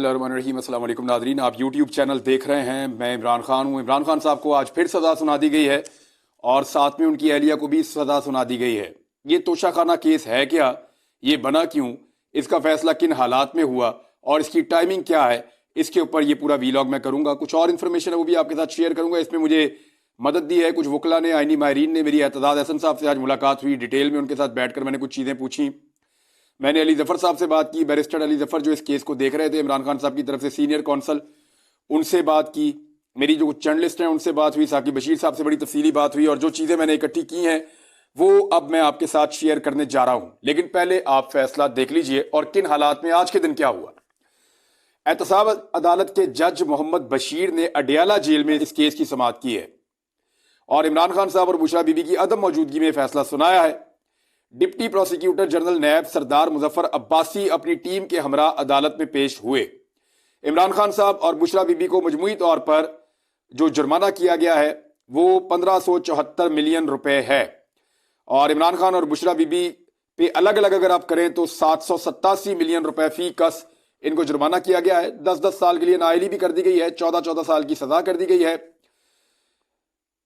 बिस्मिल्लाहिर्रहमानिर्रहीम। अस्सलाम वालेकुम नाज़रीन, आप यूट्यूब चैनल देख रहे हैं। मैं इमरान खान हूँ। इमरान खान साहब को आज फिर सज़ा सुना दी गई है और साथ में उनकी अहलिया को भी सज़ा सुना दी गई है। ये तोशाखाना केस है क्या, ये बना क्यों, इसका फैसला किन हालात में हुआ और इसकी टाइमिंग क्या है, इसके ऊपर ये पूरा वीलॉग मैं करूँगा। कुछ और इन्फॉर्मेशन है वो भी आपके साथ शेयर करूँगा। इसमें मुझे मदद दी है कुछ वकला ने, आइनी माहिरीन ने। मेरी एतजाज़ हसन साहब से आज मुलाकात हुई, डिटेल में उनके साथ बैठकर मैंने कुछ चीज़ें पूछी। मैंने अली जफ़र साहब से बात की, बैरिस्टर अली जफ़र जो इस केस को देख रहे थे इमरान खान साहब की तरफ से, सीनियर कौंसल, उनसे बात की। मेरी जो जर्नलिस्ट हैं उनसे बात हुई, साकिब बशीर साहब से बड़ी तफसीली बात हुई और जो चीज़ें मैंने इकट्ठी की हैं वो अब मैं आपके साथ शेयर करने जा रहा हूं। लेकिन पहले आप फैसला देख लीजिए और किन हालात में आज के दिन क्या हुआ। एहतसाब अदालत के जज मोहम्मद बशीर ने अडियाला जेल में इस केस की समाअत की है और इमरान खान साहब और बुशरा बीबी की अदम मौजूदगी में फैसला सुनाया है। डिप्टी प्रोसिक्यूटर जनरल नैब सरदार मुजफ्फर अब्बासी अपनी टीम के हमरा अदालत में पेश हुए। इमरान खान साहब और बुशरा बीबी को मजमूई तौर पर जो जुर्माना किया गया है वो 1574 मिलियन रुपए है और इमरान खान और बुशरा बीबी पे अलग अलग अगर आप करें तो 787 मिलियन रुपए फी कस इनको जुर्माना किया गया है। 10-10 साल के लिए नाअहली भी कर दी गई है, 14-14 साल की सजा कर दी गई है।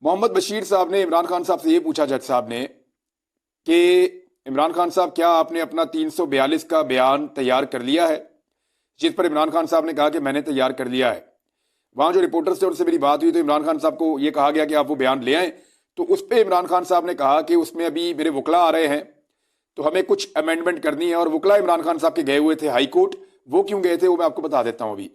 मोहम्मद बशीर साहब ने इमरान खान साहब से ये पूछा, जज साहब ने, कि इमरान खान साहब क्या आपने अपना 342 का बयान तैयार कर लिया है? जिस पर इमरान खान साहब ने कहा कि मैंने तैयार कर लिया है। वहां जो रिपोर्टर्स थे उनसे मेरी बात हुई तो इमरान खान साहब को यह कहा गया कि आप वो बयान ले आए। तो उस पर इमरान खान साहब ने कहा कि उसमें अभी मेरे वकला आ रहे हैं तो हमें कुछ अमेंडमेंट करनी है। और वकला इमरान खान साहब के गए हुए थे हाई कोर्ट। वो क्यों गए थे वो मैं आपको बता देता हूं। अभी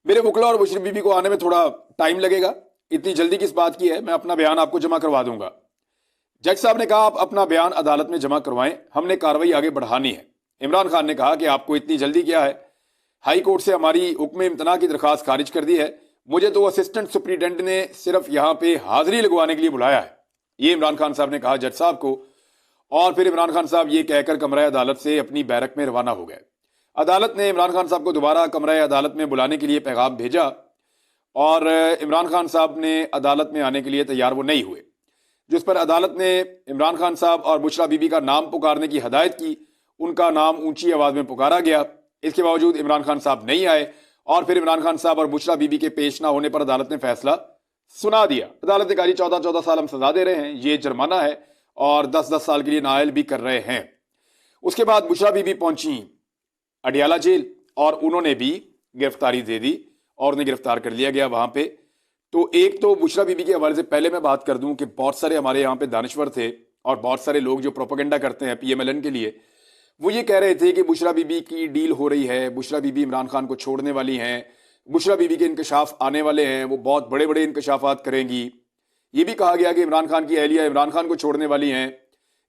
मेरे वकला और बुशरा बीबी को आने में थोड़ा टाइम लगेगा, इतनी जल्दी किस बात की है, मैं अपना बयान आपको जमा करवा दूंगा। जज साहब ने कहा आप अपना बयान अदालत में जमा करवाएं, हमने कार्रवाई आगे बढ़ानी है। इमरान खान ने कहा कि आपको इतनी जल्दी क्या है, हाई कोर्ट से हमारी हुक्म इम्तना की दरखास्त खारिज कर दी है, मुझे तो असिस्टेंट सुप्रीटेंडेंट ने सिर्फ यहां पे हाजिरी लगवाने के लिए बुलाया है। ये इमरान खान साहब ने कहा जज साहब को। और फिर इमरान खान साहब ये कहकर कमरा अदालत से अपनी बैरक में रवाना हो गए। अदालत ने इमरान खान साहब को दोबारा कमरा अदालत में बुलाने के लिए पैगाम भेजा और इमरान खान साहब ने अदालत में आने के लिए तैयार वो नहीं हुए, जिस पर अदालत ने इमरान खान साहब और बुशरा बीबी का नाम पुकारने की हदायत की। उनका नाम ऊंची आवाज में पुकारा गया, इसके बावजूद इमरान खान साहब नहीं आए और फिर इमरान खान साहब और बुशरा बीबी के पेश ना होने पर अदालत ने फैसला सुना दिया। अदालत ने कहा 14-14 साल हम सजा दे रहे हैं, ये जुर्माना है और 10-10 साल के लिए नाअहल भी कर रहे हैं। उसके बाद बुशरा बीबी पहुंची अडियाला जेल और उन्होंने भी गिरफ्तारी दे दी और उन्हें गिरफ्तार कर लिया गया वहां पे। तो एक तो बुशरा बीबी के हवाले से पहले मैं बात कर दूं कि बहुत सारे हमारे यहाँ पे दानिश्वर थे और बहुत सारे लोग जो प्रोपेगेंडा करते हैं पीएमएलएन के लिए, वो ये कह रहे थे कि बुशरा बीबी की डील हो रही है, बुशरा बीबी इमरान खान को छोड़ने वाली हैं, बुशरा बीबी के इंकशाफ आने वाले हैं, वो बहुत बड़े बड़े इंकशाफात करेंगी। ये भी कहा गया कि इमरान खान की अहलिया इमरान खान को छोड़ने वाली हैं।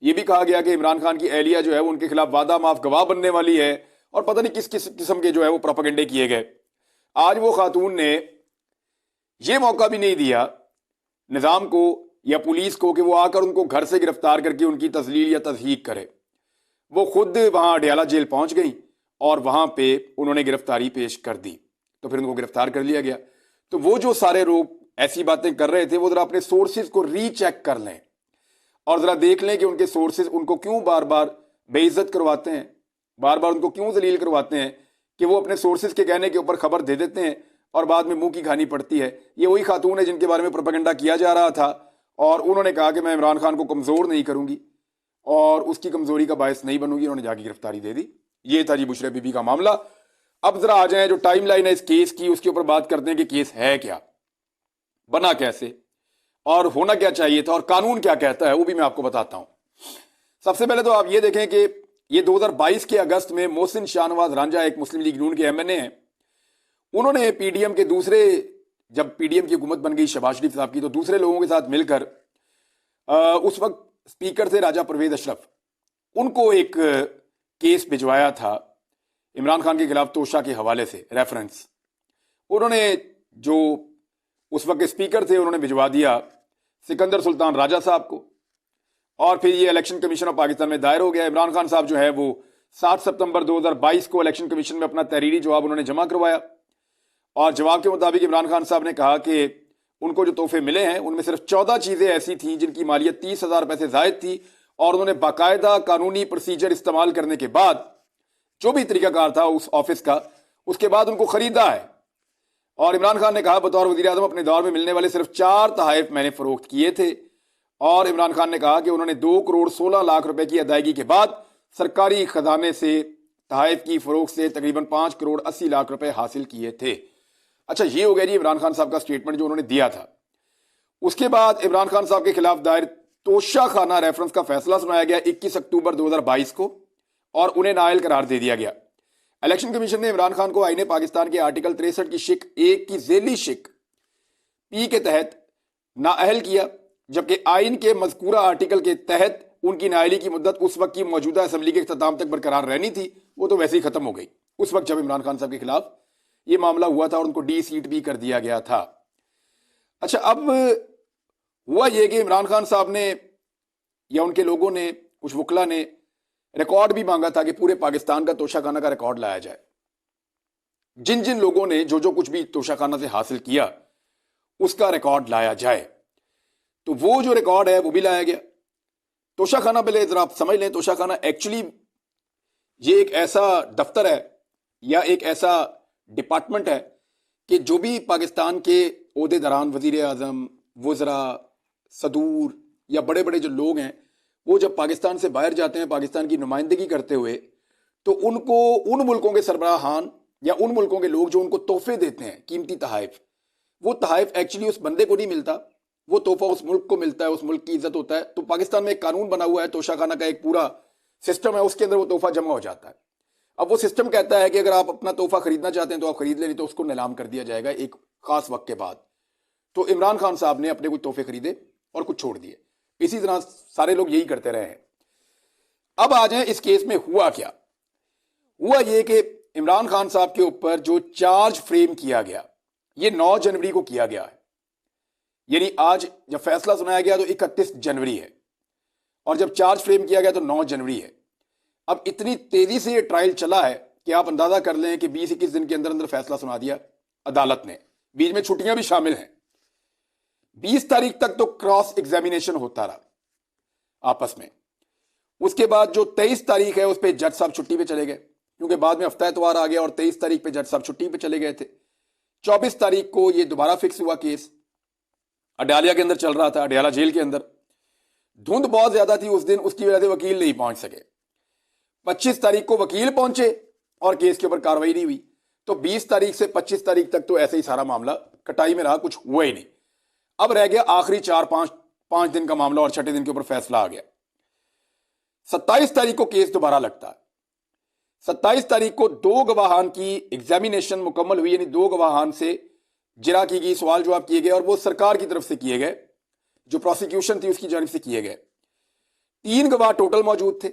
ये भी कहा गया कि इमरान खान की अहलिया जो है वो उनके खिलाफ वादा माफ गवाह बनने वाली है और पता नहीं किस किस किस्म के जो है वो प्रोपेगेंडे किए गए। आज वो खातून ने ये मौका भी नहीं दिया निजाम को या पुलिस को कि वो आकर उनको घर से गिरफ्तार करके उनकी तस्लील या तस्हीक करे। वो खुद वहां अडियाला जेल पहुंच गई और वहां पे उन्होंने गिरफ्तारी पेश कर दी, तो फिर उनको गिरफ्तार कर लिया गया। तो वो जो सारे लोग ऐसी बातें कर रहे थे वो जरा अपने सोर्सेज को रीचेक कर लें और जरा देख लें कि उनके सोर्सेज उनको क्यों बार बार बेइज्जत करवाते हैं, बार बार उनको क्यों जलील करवाते हैं कि वो अपने सोर्सेज के कहने के ऊपर खबर दे देते हैं और बाद में मुंह की खानी पड़ती है। ये वही खातून है जिनके बारे में प्रोपेगेंडा किया जा रहा था और उन्होंने कहा कि मैं इमरान खान को कमजोर नहीं करूंगी और उसकी कमजोरी का बायस नहीं बनूंगी। उन्होंने जाके गिरफ्तारी दे दी। ये था जी बुशरा बीबी का मामला। अब जरा आ जाए जो टाइम लाइन है इस केस की, उसके ऊपर बात करते हैं कि केस है क्या, बना कैसे और होना क्या चाहिए था और कानून क्या कहता है, वो भी मैं आपको बताता हूं। सबसे पहले तो आप ये देखें कि ये 2022 के अगस्त में मोहसिन शाहनवाज रांझा एक मुस्लिम लीग नून के एमएनए हैं। उन्होंने पीडीएम के दूसरे, जब पीडीएम की हुकूमत बन गई शहबाज शरीफ साहब की, तो दूसरे लोगों के साथ मिलकर उस वक्त स्पीकर थे राजा परवेज अशरफ, उनको एक केस भिजवाया था इमरान खान के खिलाफ तोशा के हवाले से रेफरेंस। उन्होंने जो उस वक्त स्पीकर थे उन्होंने भिजवा दिया सिकंदर सुल्तान राजा साहब को और फिर ये इलेक्शन कमीशन ऑफ पाकिस्तान में दायर हो गया। इमरान खान साहब जो है वो 7 सितंबर 2022 को इलेक्शन कमीशन में अपना तहरीरी जवाब उन्होंने जमा करवाया और जवाब के मुताबिक इमरान खान साहब ने कहा कि उनको जो तोहफे मिले हैं उनमें सिर्फ 14 चीजें ऐसी थी जिनकी मालियत 30,000 रुपए से जायद थी और उन्होंने बाकायदा कानूनी प्रोसीजर इस्तेमाल करने के बाद जो भी तरीकाकार था उस ऑफिस का उसके बाद उनको खरीदा है। और इमरान खान ने कहा बतौर वजीर आजम अपने दौर में मिलने वाले सिर्फ 4 तहाइफ मैंने फरोख्त किए थे। और इमरान खान ने कहा कि उन्होंने 2 करोड़ 16 लाख रुपए की अदायगी के बाद सरकारी खजाने से तहाइफ की फरोख्त से तकरीबन 5 करोड़ 80 लाख रुपए हासिल किए थे। अच्छा, ये हो गया जी इमरान खान साहब का स्टेटमेंट जो उन्होंने दिया था। उसके बाद इमरान खान साहब के खिलाफ दायर तोशाखाना रेफरेंस का फैसला सुनाया गया 21 अक्टूबर 2022 को और उन्हें नाअहल करार दे दिया गया। इलेक्शन कमीशन ने इमरान खान को आईने पाकिस्तान के आर्टिकल 63 की शिक 1 की झेली शिक पी के तहत नाअहल किया, जबकि आइन के मज़कूरा आर्टिकल के तहत उनकी नाअहली की मुद्दत उस वक्त की मौजूदा असम्बली के इख्तिताम तक बरकरार रहनी थी, वो तो वैसे ही खत्म हो गई उस वक्त जब इमरान खान साहब के खिलाफ ये मामला हुआ था और उनको डी सीट भी कर दिया गया था। अच्छा, अब हुआ ये कि इमरान खान साहब ने या उनके लोगों ने, कुछ वकला ने रिकॉर्ड भी मांगा था कि पूरे पाकिस्तान का तोशाखाना का रिकॉर्ड लाया जाए। जिन जिन लोगों ने जो जो कुछ भी तोशाखाना से हासिल किया उसका रिकॉर्ड लाया जाए। तो वो जो रिकॉर्ड है वो भी लाया गया। तोशाखाना, पहले जरा आप समझ लें, तोशाखाना एक्चुअली ये एक ऐसा दफ्तर है या एक ऐसा डिपार्टमेंट है कि जो भी पाकिस्तान के ओहदेदारान, वजीर आजम, वज़रा, सदूर या बड़े बड़े जो लोग हैं, वो जब पाकिस्तान से बाहर जाते हैं पाकिस्तान की नुमाइंदगी करते हुए, तो उनको उन मुल्कों के सरबराहान या उन मुल्कों के लोग जो उनको तोहफे देते हैं, कीमती तहाइफ, वो तहाइफ एक्चुअली उस बंदे को नहीं मिलता, वो तोहफा उस मुल्क को मिलता है, उस मुल्क की इज्जत होता है। तो पाकिस्तान में एक कानून बना हुआ है, तोशाखाना का एक पूरा सिस्टम है, उसके अंदर वो तोहफा जमा हो जाता है। अब वो सिस्टम कहता है कि अगर आप अपना तोहफा खरीदना चाहते हैं तो आप खरीद लें, नहीं तो उसको नीलाम कर दिया जाएगा एक खास वक्त के बाद। तो इमरान खान साहब ने अपने कुछ तोहफे खरीदे और कुछ छोड़ दिए। इसी तरह सारे लोग यही करते रहे हैं। अब आ जाए इस केस में हुआ क्या। हुआ ये कि इमरान खान साहब के ऊपर जो चार्ज फ्रेम किया गया ये 9 जनवरी को किया गया है, यानी आज जब फैसला सुनाया गया तो 31 जनवरी है और जब चार्ज फ्रेम किया गया तो 9 जनवरी है। अब इतनी तेजी से ये ट्रायल चला है कि आप अंदाजा कर लें कि 20-21 दिन के अंदर अंदर फैसला सुना दिया अदालत ने। बीच में छुट्टियां भी शामिल हैं। 20 तारीख तक तो क्रॉस एग्जामिनेशन होता रहा आपस में। उसके बाद जो 23 तारीख है उस पर जज साहब छुट्टी पे चले गए, क्योंकि बाद में हफ्ता एतवार आ गया और 23 तारीख पे जज साहब छुट्टी पे चले गए थे। 24 तारीख को ये दोबारा फिक्स हुआ केस, अडयाला के अंदर चल रहा था, अडयाला जेल के अंदर। धुंध बहुत ज्यादा थी उस दिन, उसकी वजह से वकील नहीं पहुंच सके। 25 तारीख को वकील पहुंचे और केस के ऊपर कार्रवाई नहीं हुई। तो 20 तारीख से 25 तारीख तक तो ऐसे ही सारा मामला कटाई में रहा, कुछ हुआ ही नहीं। अब रह गया आखिरी 4-5 दिन का मामला और छठे दिन के ऊपर फैसला आ गया। 27 तारीख को केस दोबारा लगता है। 27 तारीख को 2 गवाहान की एग्जामिनेशन मुकम्मल हुई, यानी 2 गवाहान से जिरा की गई, सवाल जवाब किए गए और वो सरकार की तरफ से किए गए, जो प्रोसिक्यूशन थी उसकी जानिब से किए गए। 3 गवाह टोटल मौजूद थे,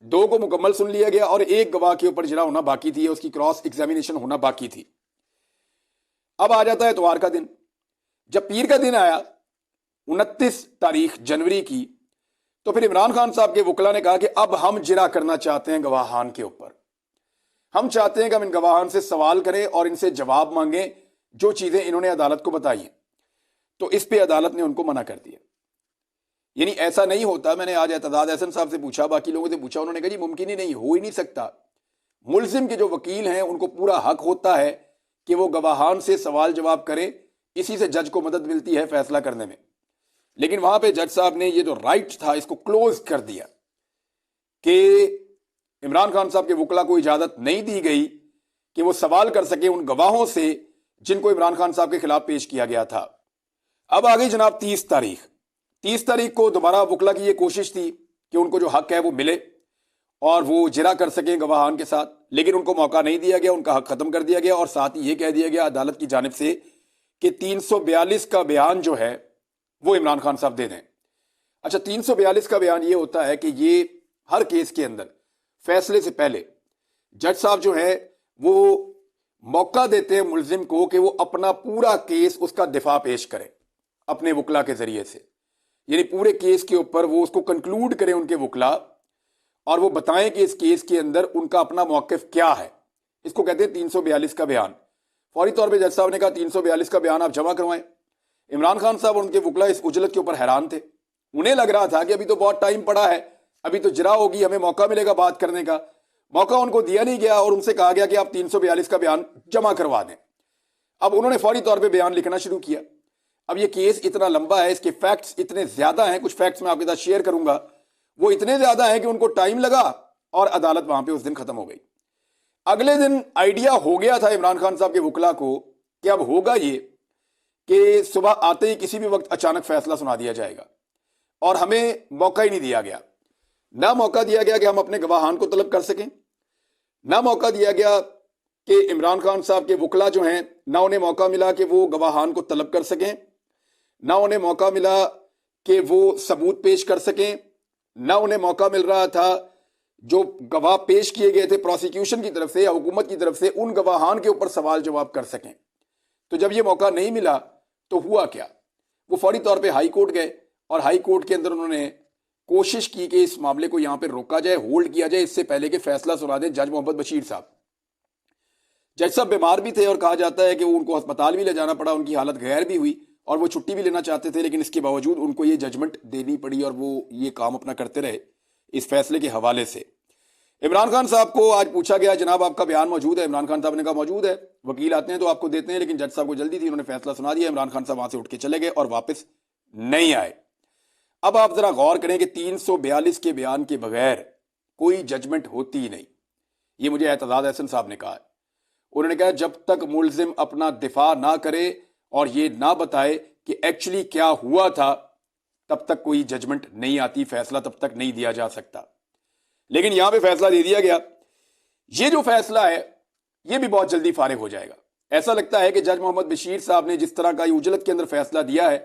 2 को मुकम्मल सुन लिया गया और 1 गवाह के ऊपर जिरा होना बाकी थी, उसकी क्रॉस एग्जामिनेशन होना बाकी थी। अब आ जाता है इतवार का दिन। जब पीर का दिन आया 29 तारीख जनवरी की, तो फिर इमरान खान साहब के वकला ने कहा कि अब हम जिरा करना चाहते हैं गवाहान के ऊपर। हम चाहते हैं कि हम इन गवाहान से सवाल करें और इनसे जवाब मांगें जो चीजें इन्होंने अदालत को बताई हैं। तो इस पे अदालत ने उनको मना कर दिया। यानी ऐसा नहीं होता। मैंने आज एतजाज अहसन साहब से पूछा, बाकी लोगों से पूछा, उन्होंने कहा जी मुमकिन ही नहीं, हो ही नहीं सकता। मुलजिम के जो वकील हैं उनको पूरा हक होता है कि वो गवाहान से सवाल जवाब करें, इसी से जज को मदद मिलती है फैसला करने में। लेकिन वहां पे जज साहब ने ये जो राइट था इसको क्लोज कर दिया कि इमरान खान साहब के वकला को इजाजत नहीं दी गई कि वो सवाल कर सके उन गवाहों से जिनको इमरान खान साहब के खिलाफ पेश किया गया था। अब आ गई जनाब 30 तारीख। 30 तारीख को दोबारा वकला की ये कोशिश थी कि उनको जो हक है वो मिले और वो जिरा कर सकें गवाहान के साथ, लेकिन उनको मौका नहीं दिया गया, उनका हक खत्म कर दिया गया। और साथ ही ये कह दिया गया अदालत की जानिब से कि 342 का बयान जो है वो इमरान खान साहब दे दें। अच्छा, 342 का बयान ये होता है कि ये हर केस के अंदर फैसले से पहले जज साहब जो है वो मौका देते हैं मुलजिम को कि वो अपना पूरा केस, उसका दिफा पेश करे अपने वकला के जरिए से। यानी पूरे केस के ऊपर वो उसको कंक्लूड करें उनके वकला और वो बताएं कि इस केस के अंदर उनका अपना मौक़िफ़ क्या है। इसको कहते हैं 342 का बयान। फौरी तौर पे जज साहब ने कहा 342 का बयान आप जमा करवाएं। इमरान खान साहब और उनके वकला इस उजलत के ऊपर हैरान थे। उन्हें लग रहा था कि अभी तो बहुत टाइम पड़ा है, अभी तो जिरा होगी, हमें मौका मिलेगा बात करने का। मौका उनको दिया नहीं गया और उनसे कहा गया कि आप 342 का बयान जमा करवा दें। अब उन्होंने फौरी तौर पे बयान लिखना शुरू किया। अब ये केस इतना लंबा है, इसके फैक्ट्स इतने ज्यादा हैं, कुछ फैक्ट्स मैं आपके साथ शेयर करूंगा, वो इतने ज्यादा हैं कि उनको टाइम लगा और अदालत वहां पे उस दिन खत्म हो गई। अगले दिन आइडिया हो गया था इमरान खान साहब के वकला को कि अब होगा ये कि सुबह आते ही किसी भी वक्त अचानक फैसला सुना दिया जाएगा, और हमें मौका ही नहीं दिया गया। ना मौका दिया गया कि हम अपने गवाहान को तलब कर सकें, ना मौका दिया गया कि इमरान खान साहब के वकला जो हैं, ना उन्हें मौका मिला कि वो गवाहान को तलब कर सकें, ना उन्हें मौका मिला कि वो सबूत पेश कर सकें, ना उन्हें मौका मिल रहा था जो गवाह पेश किए गए थे प्रोसिक्यूशन की तरफ से या हुकूमत की तरफ से, उन गवाहान के ऊपर सवाल जवाब कर सकें। तो जब ये मौका नहीं मिला तो हुआ क्या, वो फौरी तौर पे हाई कोर्ट गए और हाई कोर्ट के अंदर उन्होंने कोशिश की कि इस मामले को यहां पे रोका जाए, होल्ड किया जाए, इससे पहले कि फैसला सुना दे जज मोहम्मद बशीर साहब। जज साहब बीमार भी थे और कहा जाता है कि उनको अस्पताल भी ले जाना पड़ा, उनकी हालत गैर भी हुई और वो छुट्टी भी लेना चाहते थे, लेकिन इसके बावजूद उनको ये जजमेंट देनी पड़ी और वो ये काम अपना करते रहे इस फैसले के हवाले से। इमरान खान साहब को आज पूछा गया, जनाब आपका बयान मौजूद है? इमरान खान साहब ने कहा मौजूद है, वकील आते हैं तो आपको देते हैं, लेकिन जज साहब को जल्दी थी, उन्होंने फैसला सुना दिया। इमरान खान साहब वहां से उठ के चले गए और वापस नहीं आए। अब आप जरा गौर करें कि 342 के बयान के बगैर कोई जजमेंट होती ही नहीं। ये मुझे एतजाज अहसन साहब ने कहा है। उन्होंने कहा जब तक मुलजिम अपना दिफा ना करे और ये ना बताए कि एक्चुअली क्या हुआ था, तब तक कोई जजमेंट नहीं आती, फैसला तब तक नहीं दिया जा सकता। लेकिन यहां पे फैसला दे दिया गया। ये जो फैसला है ये भी बहुत जल्दी फारिग हो जाएगा। ऐसा लगता है कि जज मोहम्मद बशीर साहब ने जिस तरह का उजलत के अंदर फैसला दिया है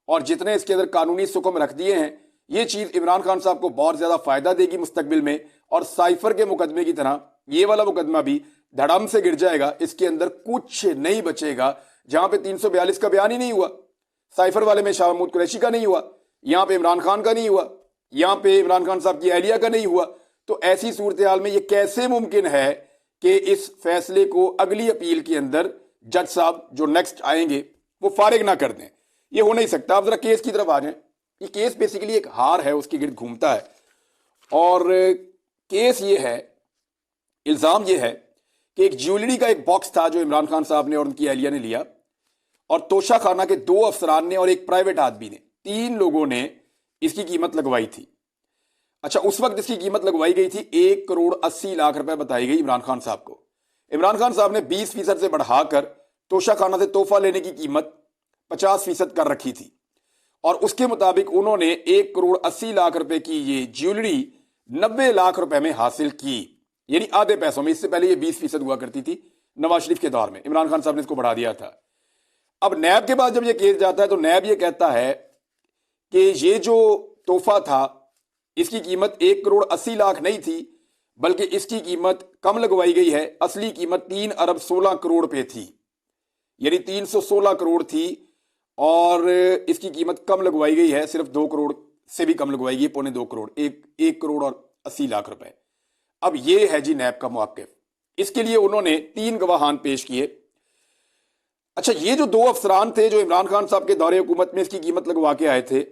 और जितने इसके अंदर कानूनी सुकम रख दिए हैं, ये चीज इमरान खान साहब को बहुत ज्यादा फायदा देगी मुस्तकबिल में, और साइफर के मुकदमे की तरह ये वाला मुकदमा भी धड़म से गिर जाएगा। इसके अंदर कुछ नहीं बचेगा। जहां पे 342 का बयान ही नहीं हुआ, साइफर वाले में शाह महमूद कुरैशी का नहीं हुआ, यहां पे इमरान खान का नहीं हुआ, यहां पे इमरान खान साहब की अहलिया का नहीं हुआ, तो ऐसी सूरत हाल में ये कैसे मुमकिन है कि इस फैसले को अगली अपील के अंदर जज साहब जो नेक्स्ट आएंगे वो फारिग ना कर दें? ये हो नहीं सकता। आप जरा केस की तरफ आ जाएं। ये केस बेसिकली एक हार है, उसके गिर्द घूमता है, और केस ये है, इल्जाम ये है कि एक ज्वेलरी का एक बॉक्स था जो इमरान खान साहब ने और उनकी अहलिया ने लिया, और तोशा खाना के 2 अफसरान ने और एक प्राइवेट आदमी ने, 3 लोगों ने इसकी कीमत लगवाई थी। अच्छा, उस वक्त इसकी कीमत लगवाई गई थी 1,80,00,000 रुपए बताई गई इमरान खान साहब को। इमरान खान साहब ने 20% से बढ़ाकर तोशा खाना से तोहफा लेने की कीमत 50% कर रखी थी, और उसके मुताबिक उन्होंने 1,80,00,000 रुपए की ये ज्वेलरी 90 लाख रुपए में हासिल की, यानी आधे पैसों में। इससे पहले ये 20% हुआ करती थी नवाज शरीफ के दौर में, इमरान खान साहब ने इसको बढ़ा दिया था। अब नैब के पास जब ये केस जाता है तो नैब ये कहता है कि ये जो तोहफा था इसकी कीमत 1,80,00,000 नहीं थी, बल्कि इसकी कीमत कम लगवाई गई है। असली कीमत 3,16,00,000 रुपए थी, यानी 316 करोड़ थी, और इसकी कीमत कम लगवाई गई है, सिर्फ 2 करोड़ से भी कम लगवाई गई, 1.25 करोड़, 1,80,00,000 रुपए। अब ये है जी नैब का मौक़िफ़। इसके लिए उन्होंने 3 गवाहान पेश किए। अच्छा, ये जो 2 अफसरान थे जो इमरान खान साहब के दौरे हुकूमत में इसकी कीमत लगवा के आए थे,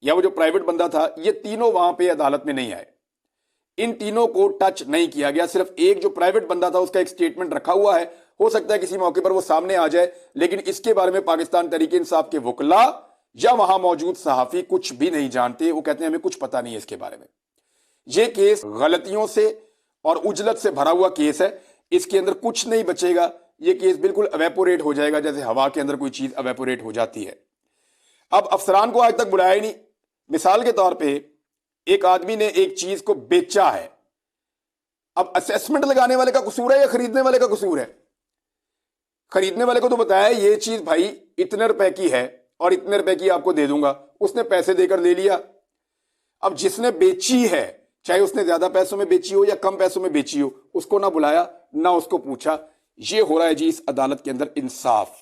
या वो जो प्राइवेट बंदा था, ये तीनों वहां पे अदालत में नहीं आए। इन तीनों को टच नहीं किया गया। सिर्फ एक जो प्राइवेट बंदा था उसका एक स्टेटमेंट रखा हुआ है, हो सकता है किसी मौके पर वो सामने आ जाए, लेकिन इसके बारे में पाकिस्तान तहरीक इंसाफ के वकला या वहां मौजूद सहाफी कुछ भी नहीं जानते। वो कहते हैं हमें कुछ पता नहीं है इसके बारे में। यह केस गलतियों से और उजलत से भरा हुआ केस है, इसके अंदर कुछ नहीं बचेगा। यह केस बिल्कुल अवेपोरेट हो जाएगा, जैसे हवा के अंदर कोई चीज अवेपोरेट हो जाती है। अब अफसरान को आज तक बुलाया ही नहीं। मिसाल के तौर पे एक आदमी ने एक चीज को बेचा है, अब असेसमेंट लगाने वाले का कसूर है या खरीदने वाले का कसूर है? खरीदने वाले को तो बताया ये चीज भाई इतने रुपए की है और इतने रुपए की आपको दे दूंगा, उसने पैसे देकर ले लिया। अब जिसने बेची है, चाहे उसने ज्यादा पैसों में बेची हो या कम पैसों में बेची हो, उसको ना बुलाया ना उसको पूछा। ये हो रहा है जी इस अदालत के अंदर इंसाफ।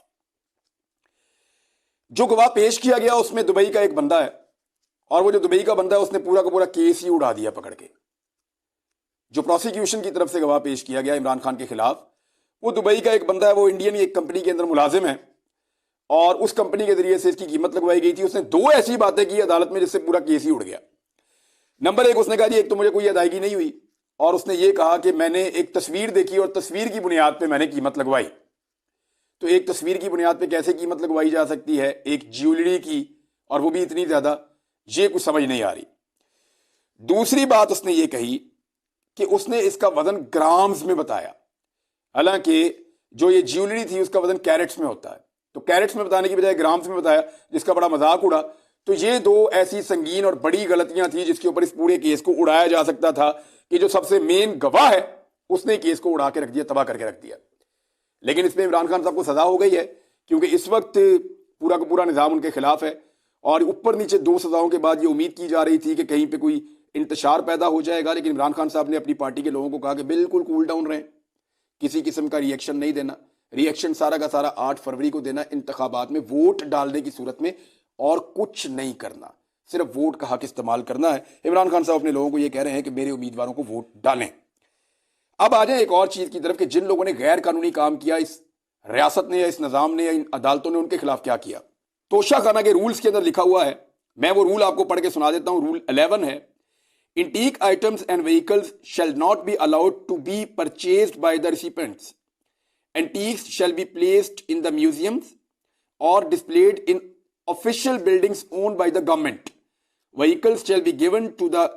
जो गवाह पेश किया गया उसमें दुबई का एक बंदा है, और वो जो दुबई का बंदा है उसने पूरा का पूरा केस ही उड़ा दिया पकड़ के। जो प्रोसिक्यूशन की तरफ से गवाह पेश किया गया इमरान खान के खिलाफ, वो दुबई का एक बंदा है, वो इंडियन एक कंपनी के अंदर मुलाजिम है, और उस कंपनी के जरिए से इसकी कीमत लगवाई गई थी। उसने 2 ऐसी बातें की अदालत में जिससे पूरा केस ही उड़ गया। नंबर 1, उसने कहा जी एक तो मुझे कोई अदायगी नहीं हुई, और उसने ये कहा कि मैंने एक तस्वीर देखी और तस्वीर की बुनियाद पे मैंने कीमत लगवाई। तो एक तस्वीर की बुनियाद पे कैसे कीमत लगवाई जा सकती है एक ज्वेलरी की, और वो भी इतनी ज्यादा, ये कुछ समझ नहीं आ रही। दूसरी बात उसने ये कही कि उसने इसका वजन ग्राम्स में बताया, हालांकि जो ये ज्वेलरी थी उसका वजन कैरेट्स में होता है, तो कैरेट्स में बताने की बजाय ग्राम्स में बताया, जिसका बड़ा मजाक उड़ा। तो ये दो ऐसी संगीन और बड़ी गलतियां थी जिसके ऊपर इस पूरे केस को उड़ाया जा सकता था कि जो सबसे मेन गवाह है उसने केस को उड़ा के रख दिया, तबाह करके रख दिया। लेकिन इसमें इमरान खान साहब को सजा हो गई है, क्योंकि इस वक्त पूरा का पूरा निजाम उनके खिलाफ है, और ऊपर नीचे दो सजाओं के बाद ये उम्मीद की जा रही थी कि कहीं पे कोई इंतशार पैदा हो जाएगा। लेकिन इमरान खान साहब ने अपनी पार्टी के लोगों को कहा कि बिल्कुल कूल डाउन रहें, किसी किस्म का रिएक्शन नहीं देना। रिएक्शन सारा का सारा 8 फरवरी को देना, इंतखाबात में वोट डालने की सूरत में, और कुछ नहीं करना, सिर्फ वोट का हक इस्तेमाल करना है। इमरान खान साहब अपने लोगों को यह कह रहे हैं कि मेरे उम्मीदवारों को वोट डालें। अब आ जाए एक और चीज की तरफ कि जिन लोगों ने गैर कानूनी काम किया, इस रियासत ने या इस निजाम ने या इन अदालतों ने उनके खिलाफ क्या किया। तोशाखाना के रूल्स के अंदर लिखा हुआ है, मैं वो रूल आपको पढ़ के सुना देता हूं। रूल 11 है, Antique items and vehicles shall not be allowed to be purchased by the recipients. Antiques shall be placed in the museums or displayed in official buildings owned by the government. Vehicles shall be given to the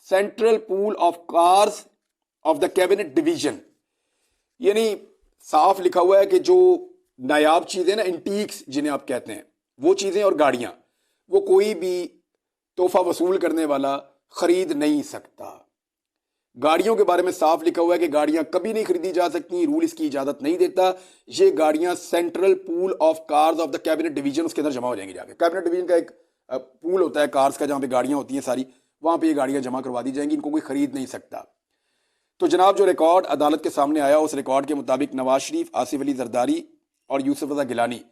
central pool of cars of the cabinet division. यानी साफ लिखा हुआ है कि जो नायाब चीजें ना, antiques जिन्हें आप कहते हैं, वो चीजें और गाड़ियां, वो कोई भी तोहफा वसूल करने वाला खरीद नहीं सकता। गाड़ियों के बारे में साफ लिखा हुआ है कि गाड़ियां कभी नहीं खरीदी जा सकती, रूल इसकी इजाजत नहीं देता। ये गाड़ियां central pool of cars of the cabinet division, उसके अंदर जमा हो जाएंगी जाके। कैबिनेट डिवीजन का एक पूल होता है कार्स का, जहां पे गाड़ियां होती हैं सारी, वहां पे ये गाड़ियां जमा करवा दी जाएंगी, इनको कोई खरीद नहीं सकता। तो जनाब जो रिकॉर्ड अदालत के सामने आया, उस रिकॉर्ड के मुताबिक नवाज शरीफ, आसिफ अली जरदारी और यूसुफ रजा गिलानी,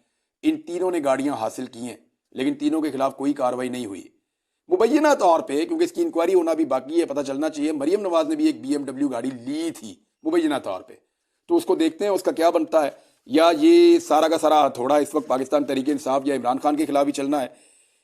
इन तीनों ने गाड़ियां हासिल की हैं, लेकिन तीनों के खिलाफ कोई कार्रवाई नहीं हुई। मुबैना तौर पे, क्योंकि इसकी इंक्वायरी होना भी बाकी है, पता चलना चाहिए, मरियम नवाज ने भी एक BMW गाड़ी ली थी मुबैना तौर पे, तो उसको देखते हैं उसका क्या बनता है। या ये सारा का सारा हथौड़ा इस वक्त पाकिस्तान तहरीक इंसाफ या इमरान खान के खिलाफ ही चलना है,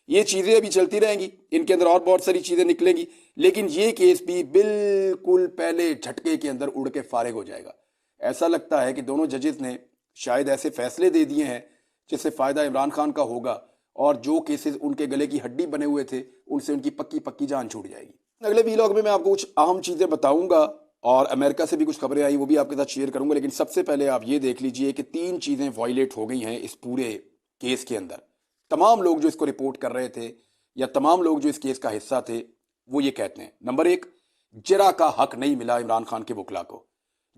ये चीजें अभी चलती रहेंगी, इनके अंदर और बहुत सारी चीजें निकलेंगी, लेकिन ये केस भी बिल्कुल पहले झटके के अंदर उड़ के फारिग हो जाएगा। ऐसा लगता है कि दोनों जजेस ने शायद ऐसे फैसले दे दिए हैं जिससे फायदा इमरान खान का होगा, और जो केसेस उनके गले की हड्डी बने हुए थे उनसे उनकी पक्की पक्की जान छूट जाएगी। अगले वीलॉग में मैं आपको कुछ अहम चीजें बताऊंगा, और अमेरिका से भी कुछ खबरें आई वो भी आपके साथ शेयर करूंगा। लेकिन सबसे पहले आप ये देख लीजिए कि 3 चीजें वायलेट हो गई हैं इस पूरे केस के अंदर। तमाम लोग जो इसको रिपोर्ट कर रहे थे या तमाम लोग जो इस केस का हिस्सा थे, वो ये कहते हैं, नंबर 1, जरा का हक नहीं मिला इमरान खान के वकला को,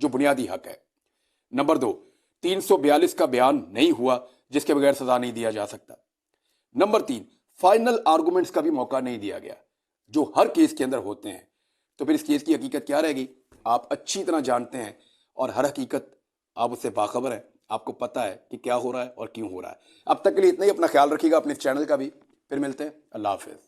जो बुनियादी हक है। नंबर 2, 342 का बयान नहीं हुआ जिसके बगैर सजा नहीं दिया जा सकता। नंबर 3, फाइनल आर्गुमेंट्स का भी मौका नहीं दिया गया, जो हर केस के अंदर होते हैं। तो फिर इस केस की हकीकत क्या रहेगी, आप अच्छी तरह जानते हैं, और हर हकीकत आप उससे बाखबर हैं, आपको पता है कि क्या हो रहा है और क्यों हो रहा है। अब तक के लिए इतना ही, अपना ख्याल रखिएगा, अपने चैनल का भी। फिर मिलते हैं, अल्लाह हाफिज।